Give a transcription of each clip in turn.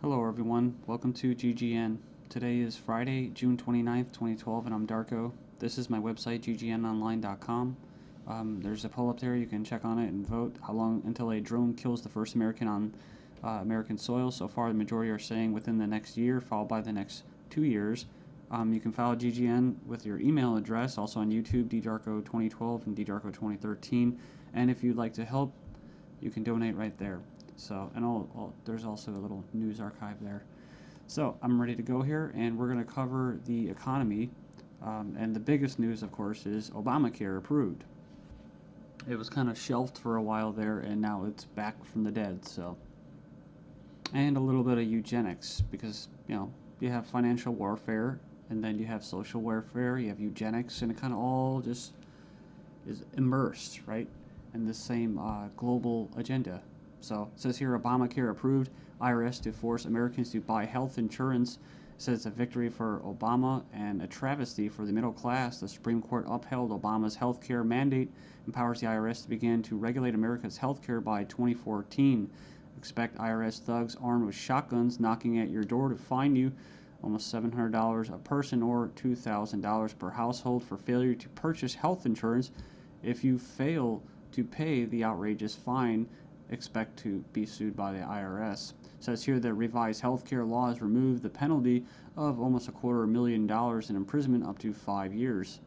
Hello everyone, welcome to GGN. Today is Friday, June 29th, 2012, and I'm Darko. This is my website, ggnonline.com. There's a poll up there, you can check on it and vote how long until a drone kills the first American on American soil. So far, the majority are saying within the next year, followed by the next 2 years. You can follow GGN with your email address, also on YouTube, ddarko2012 and ddarko2013. And if you'd like to help, you can donate right there. So, and there's also a little news archive there. So, I'm ready to go here, and we're going to cover the economy. And the biggest news, of course, is Obamacare approved. It was kind of shelved for a while there, and now it's back from the dead. So, and a little bit of eugenics, because you have financial warfare, and then you have social warfare, you have eugenics, and it kind of all just is immersed, right, in the same global agenda. So it says here, Obamacare approved, IRS to force Americans to buy health insurance. It says it's a victory for Obama and a travesty for the middle class. The Supreme Court upheld Obama's health care mandate, empowers the IRS to begin to regulate America's health care by 2014. Expect IRS thugs armed with shotguns knocking at your door to fine you almost $700 a person or $2,000 per household for failure to purchase health insurance. If you fail to pay the outrageous fine, expect to be sued by the IRS. It says here that revised healthcare laws remove the penalty of almost $250,000 in imprisonment up to 5 years.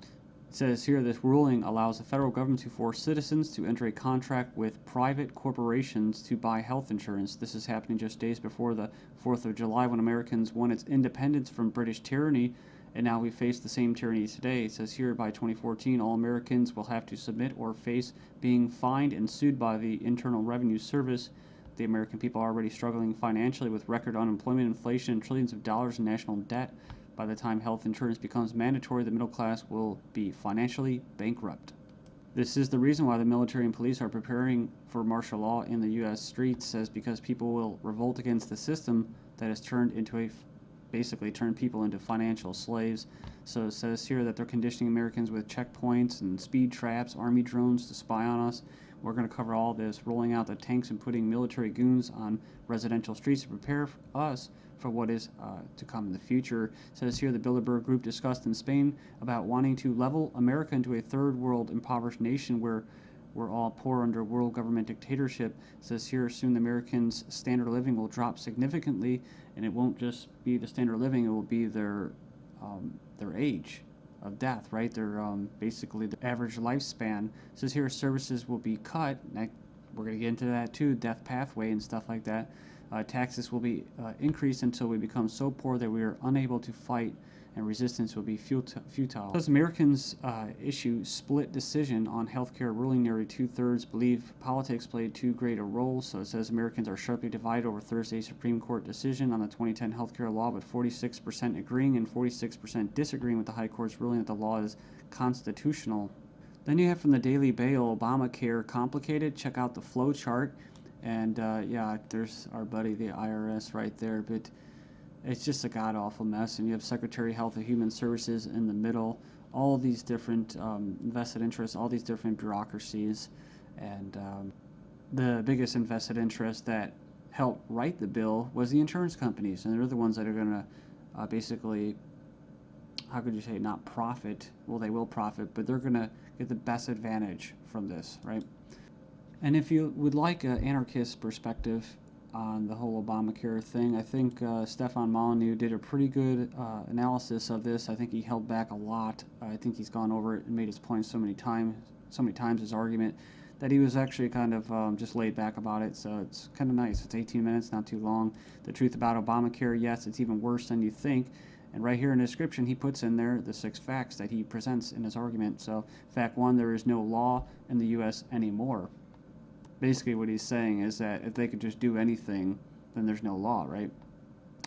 It says here this ruling allows the federal government to force citizens to enter a contract with private corporations to buy health insurance. This is happening just days before the 4th of July, when Americans won its independence from British tyranny, and now we face the same tyranny today. It says here by 2014, all Americans will have to submit or face being fined and sued by the Internal Revenue Service. The American people are already struggling financially with record unemployment, inflation, and trillions of dollars in national debt. By the time health insurance becomes mandatory, the middle class will be financially bankrupt. This is the reason why the military and police are preparing for martial law in the U.S. streets, says because people will revolt against the system that has basically turned people into financial slaves. So it says here that they're conditioning Americans with checkpoints and speed traps, army drones to spy on us. We're going to cover all this, rolling out the tanks and putting military goons on residential streets to prepare us for what is to come in the future. It says here the Bilderberg Group discussed in Spain about wanting to level America into a third world impoverished nation where we're all poor under world government dictatorship. It says here soon the Americans' standard of living will drop significantly, and it won't just be the standard of living, it will be their age of death, right? Their basically the average lifespan. It says here services will be cut. We're going to get into that too, death pathway and stuff like that. Taxes will be increased until we become so poor that we are unable to fight, and resistance will be futile. As Americans issue split decision on healthcare ruling, nearly 2/3 believe politics played too great a role. So it says Americans are sharply divided over Thursday's Supreme Court decision on the 2010 healthcare law, with 46% agreeing and 46% disagreeing with the High Court's ruling that the law is constitutional. Then you have from the Daily Bail, Obamacare complicated. Check out the flow chart. And yeah, there's our buddy, the IRS, right there. But it's just a god-awful mess. And you have Secretary of Health and Human Services in the middle. All these different vested interests, all these different bureaucracies. And the biggest invested interest that helped write the bill was the insurance companies. And they're the ones that are going to basically, how could you say, not profit. Well, they will profit, but they're going to get the best advantage from this, right? And if you would like an anarchist perspective on the whole Obamacare thing, I think Stefan Molyneux did a pretty good analysis of this. I think he held back a lot. I think he's gone over it and made his point so many times, his argument, that he was actually kind of just laid back about it. So it's kind of nice. It's 18 minutes, not too long. The truth about Obamacare, yes, it's even worse than you think. And right here in the description, he puts in there the 6 facts that he presents in his argument. So fact 1, there is no law in the U.S. anymore. Basically what he's saying is that if they could just do anything, then there's no law, right?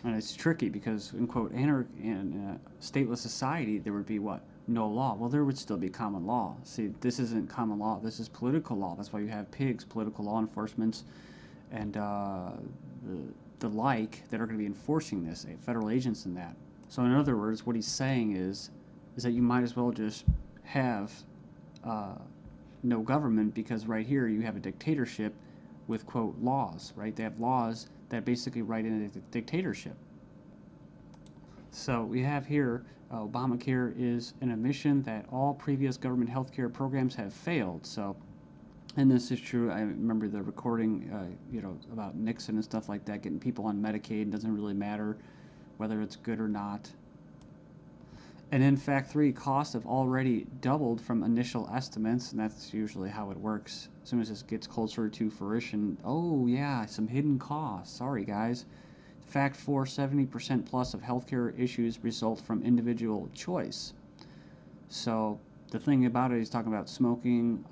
And it's tricky because, in quote, in a stateless society, there would be what? No law. Well, there would still be common law. See, this isn't common law. This is political law. That's why you have pigs, political law enforcement, and the like that are going to be enforcing this, federal agents and that. So in other words, what he's saying is that you might as well just have no government, because right here you have a dictatorship with, quote, laws, right? They have laws that basically write in a dictatorship. So we have here Obamacare is an admission that all previous government health care programs have failed. So, and this is true. I remember the recording, about Nixon and stuff like that, getting people on Medicaid. It doesn't really matter whether it's good or not. And in fact, costs have already doubled from initial estimates, and that's usually how it works. As soon as this gets closer to fruition, oh yeah, some hidden costs. Sorry, guys. Fact 4, 70% plus of healthcare issues result from individual choice. So the thing about it, he's talking about smoking,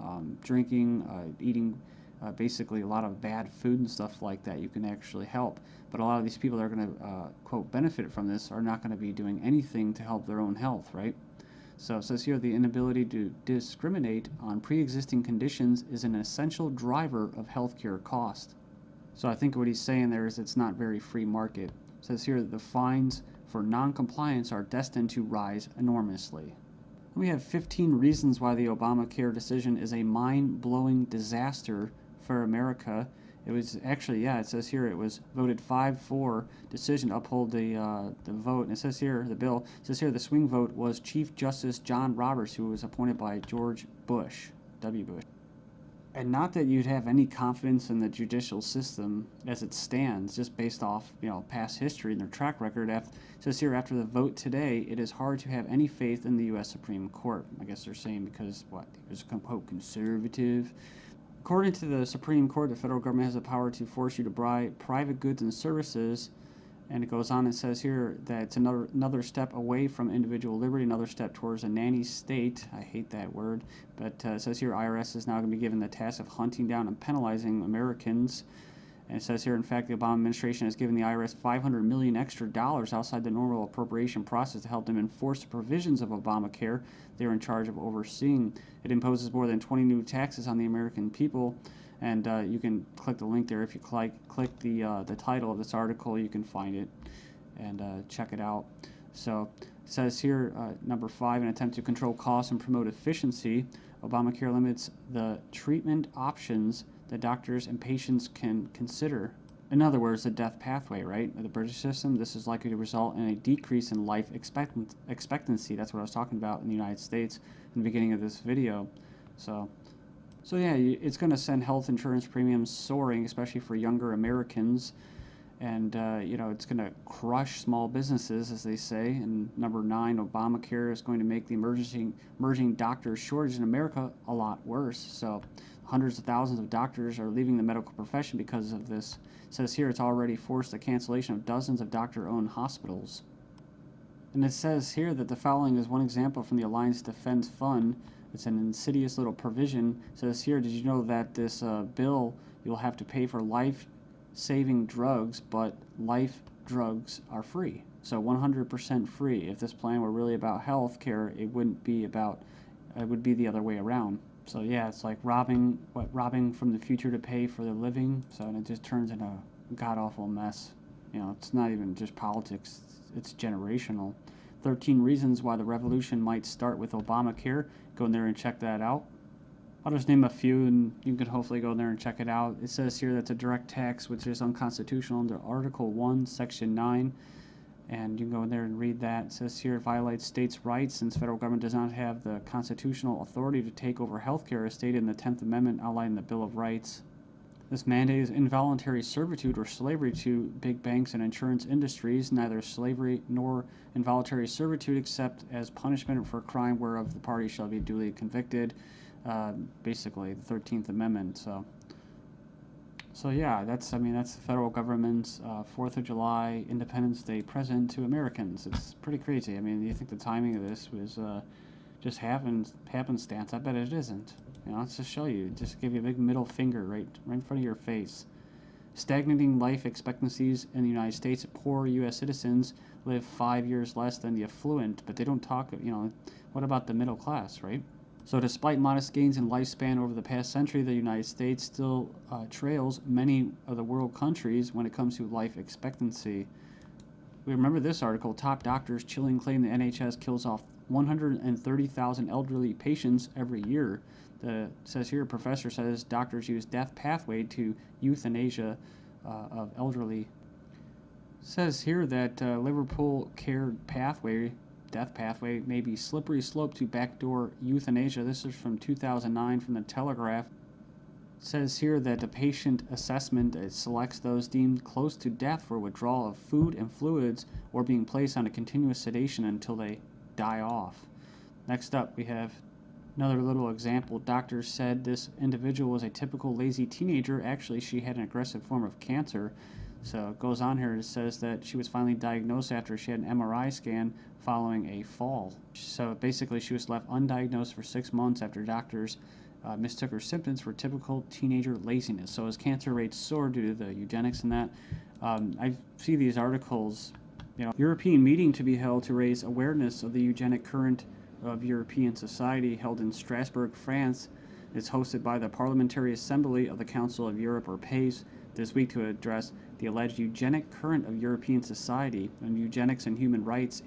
drinking, eating basically a lot of bad food and stuff like that. You can actually help. But a lot of these people that are going to, quote, benefit from this are not going to be doing anything to help their own health, right? So it says here the inability to discriminate on pre-existing conditions is an essential driver of healthcare cost. So I think what he's saying there is it's not very free market. It says here that the fines for non-compliance are destined to rise enormously. We have 15 reasons why the Obamacare decision is a mind-blowing disaster for America. It was actually, it says here it was voted 5-4 decision to uphold the vote. And it says here, the bill, it says here the swing vote was Chief Justice John Roberts, who was appointed by George Bush, W. Bush. And not that you'd have any confidence in the judicial system as it stands, just based off past history and their track record. It says here, after the vote today, it is hard to have any faith in the U.S. Supreme Court. I guess they're saying because he was quote conservative. According to the Supreme Court, the federal government has the power to force you to buy private goods and services. And it goes on and says here that it's another step away from individual liberty, another step towards a nanny state. I hate that word. But it says here IRS is now going to be given the task of hunting down and penalizing Americans. And it says here, in fact, the Obama administration has given the IRS $500 million extra outside the normal appropriation process to help them enforce the provisions of Obamacare they're in charge of overseeing. It imposes more than 20 new taxes on the American people. And you can click the link there. If you click the title of this article, you can find it and check it out. So it says here, number 5, an attempt to control costs and promote efficiency. Obamacare limits the treatment options that doctors and patients can consider. In other words, the death pathway, right? The British system, this is likely to result in a decrease in life expectancy. That's what I was talking about in the United States in the beginning of this video. So yeah, it's going to send health insurance premiums soaring, especially for younger Americans. And, it's going to crush small businesses, as they say. And number 9, Obamacare is going to make the emerging doctor shortage in America a lot worse. So hundreds of thousands of doctors are leaving the medical profession because of this. It says here it's already forced the cancellation of dozens of doctor-owned hospitals. And it says here that the following is one example from the Alliance Defense Fund. It's an insidious little provision. It says here, did you know that this bill, you'll have to pay for life-saving drugs, but life drugs are free. So 100% free. If this plan were really about health care, it wouldn't be about, it would be the other way around. So yeah, it's like robbing from the future to pay for the living. So and it just turns into a god-awful mess. It's not even just politics, it's generational. 13 reasons why the revolution might start with Obamacare. Go in there and check that out. I'll just name a few and you can hopefully go in there and check it out. It says here that's a direct tax which is unconstitutional under Article 1, Section 9. And you can go in there and read that. It says here it violates states' rights since federal government does not have the constitutional authority to take over healthcare as stated in the 10th Amendment outlined in the Bill of Rights. This mandate is involuntary servitude or slavery to big banks and insurance industries, neither slavery nor involuntary servitude except as punishment for a crime whereof the party shall be duly convicted. Basically, the 13th Amendment. So yeah, that's the federal government's 4th of July Independence Day present to Americans. It's pretty crazy. I mean, you think the timing of this was just happenstance? I bet it isn't. Let's just show you. Just give you a big middle finger right in front of your face. Stagnating life expectancies in the United States. Poor U.S. citizens live 5 years less than the affluent, but they don't talk, what about the middle class, right? So despite modest gains in lifespan over the past century, the United States still trails many of the world countries when it comes to life expectancy. We remember this article, top doctors chilling claim the NHS kills off 130,000 elderly patients every year. It says here, a professor says doctors use death pathway to euthanasia of elderly. Says here that Liverpool care pathway, death pathway, may be slippery slope to backdoor euthanasia. This is from 2009 from the Telegraph. Says here that the patient assessment selects those deemed close to death for withdrawal of food and fluids or being placed on a continuous sedation until they die off. Next up, we have another little example. Doctors said this individual was a typical lazy teenager. Actually, she had an aggressive form of cancer. So it goes on here. It says that she was finally diagnosed after she had an MRI scan following a fall. So basically, she was left undiagnosed for 6 months after doctors mistook her symptoms for typical teenager laziness. So as cancer rates soar due to the eugenics and that, I see these articles, European meeting to be held to raise awareness of the eugenic current of European society held in Strasbourg, France. It's hosted by the Parliamentary Assembly of the Council of Europe, or PACE, this week to address the alleged eugenic current of European society and eugenics and human rights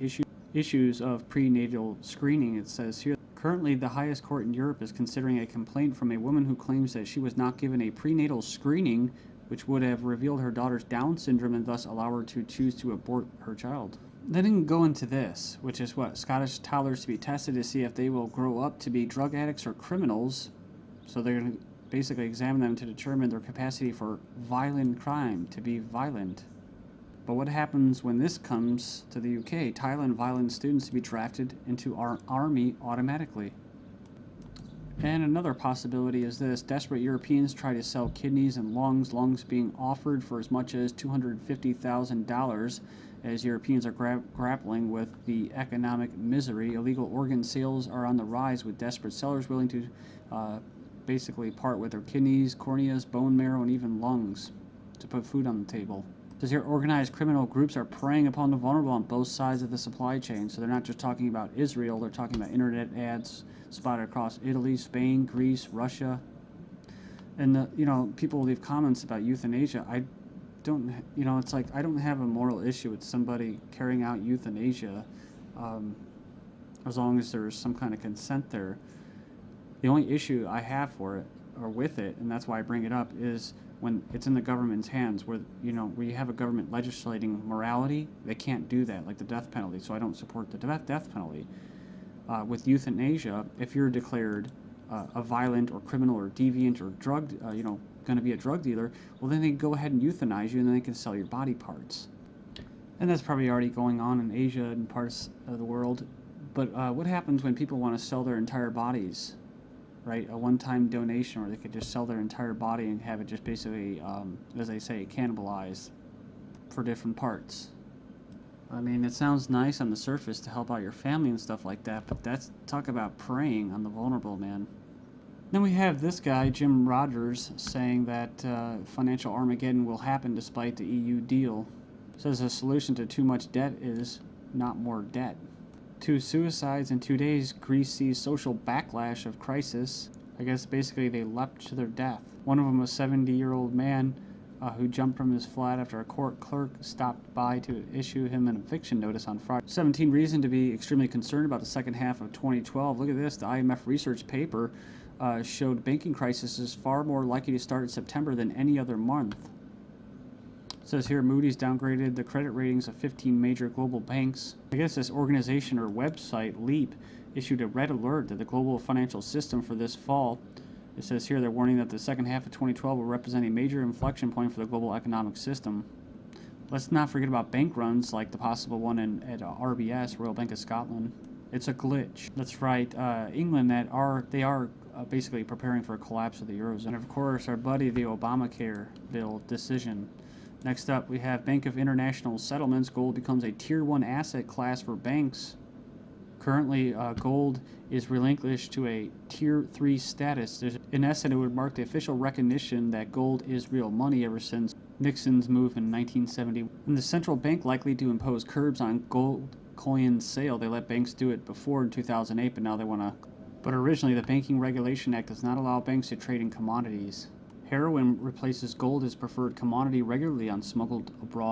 issues of prenatal screening. It says here, currently the highest court in Europe is considering a complaint from a woman who claims that she was not given a prenatal screening which would have revealed her daughter's Down syndrome and thus allow her to choose to abort her child. They didn't go into this, which is what? Scottish toddlers to be tested to see if they will grow up to be drug addicts or criminals. So they're going to basically examine them to determine their capacity for violent crime, to be violent. But what happens when this comes to the UK? Thailand violent students to be drafted into our army automatically. And another possibility is this. Desperate Europeans try to sell kidneys and lungs being offered for as much as $250,000 as Europeans are grappling with the economic misery. Illegal organ sales are on the rise with desperate sellers willing to basically part with their kidneys, corneas, bone marrow, and even lungs to put food on the table. It says here, organized criminal groups are preying upon the vulnerable on both sides of the supply chain. So they're not just talking about Israel, they're talking about internet ads spotted across Italy, Spain, Greece, Russia. And, people leave comments about euthanasia. I don't, it's like I don't have a moral issue with somebody carrying out euthanasia as long as there's some kind of consent there. The only issue I have for it, or with it, and that's why I bring it up, is when it's in the government's hands, where you have a government legislating morality. They can't do that, like the death penalty. So I don't support the death penalty. With euthanasia, if you're declared a violent or criminal or deviant or drug, going to be a drug dealer, well, then they go ahead and euthanize you, and then they can sell your body parts. And that's probably already going on in Asia and parts of the world. But what happens when people want to sell their entire bodies? Right, a one-time donation, or they could just sell their entire body and have it just basically, as they say, cannibalized for different parts. I mean, it sounds nice on the surface to help out your family and stuff like that, but that's talk about preying on the vulnerable, man. Then we have this guy, Jim Rogers, saying that financial Armageddon will happen despite the EU deal. Says the solution to too much debt is not more debt. 2 suicides in 2 days. Greece sees social backlash of crisis. I guess basically they leapt to their death. One of them was a 70-year-old man who jumped from his flat after a court clerk stopped by to issue him an eviction notice on Friday. 17 reason to be extremely concerned about the second half of 2012. Look at this. The IMF research paper showed banking crisis is far more likely to start in September than any other month. It says here, Moody's downgraded the credit ratings of 15 major global banks. I guess this organization or website, Leap, issued a red alert to the global financial system for this fall. It says here they're warning that the second half of 2012 will represent a major inflection point for the global economic system. Let's not forget about bank runs like the possible one at RBS, Royal Bank of Scotland. It's a glitch. That's right. England, they are basically preparing for a collapse of the Eurozone. And of course, our buddy, the Obamacare bill decision. Next up, we have Bank of International Settlements. Gold becomes a Tier 1 asset class for banks. Currently, gold is relinquished to a Tier 3 status. In essence, it would mark the official recognition that gold is real money ever since Nixon's move in 1970. And the central bank likely to impose curbs on gold coin sale. They let banks do it before in 2008, but now they want to. But originally, the Banking Regulation Act does not allow banks to trade in commodities. Heroin replaces gold as preferred commodity regularly on smuggled abroad.